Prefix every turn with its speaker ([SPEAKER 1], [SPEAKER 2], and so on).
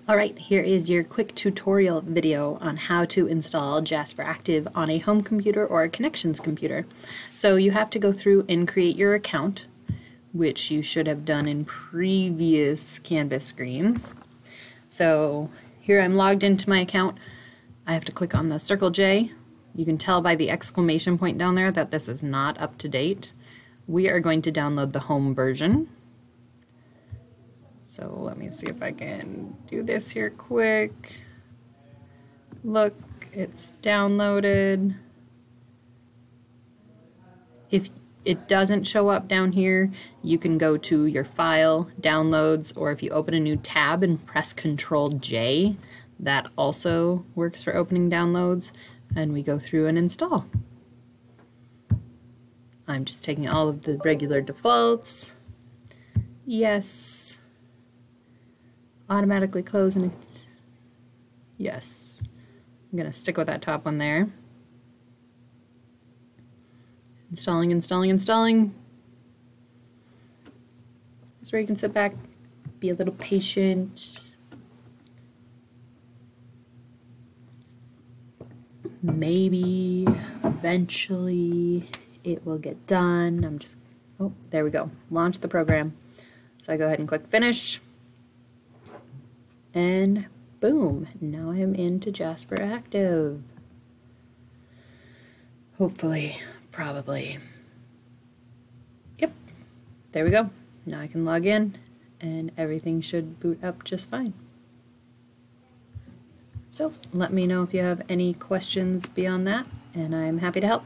[SPEAKER 1] Alright, here is your quick tutorial video on how to install Jasperactive on a home computer or a connections computer. So you have to go through and create your account, which you should have done in previous Canvas screens. So here I'm logged into my account. I have to click on the circle J. You can tell by the exclamation point down there that this is not up to date. We are going to download the home version. So let me see if I can do this here quick. Look, it's downloaded. If it doesn't show up down here, you can go to your file, downloads, or if you open a new tab and press Ctrl J, that also works for opening downloads, and we go through and install. I'm just taking all of the regular defaults. Yes. Automatically close and yes. I'm gonna stick with that top one there. Installing, installing, installing. This is where you can sit back, be a little patient. Maybe eventually it will get done. Oh, there we go. Launch the program. So I go ahead and click finish. And boom, now I am into Jasperactive. Hopefully, probably. Yep, there we go. Now I can log in and everything should boot up just fine. So let me know if you have any questions beyond that, and I'm happy to help.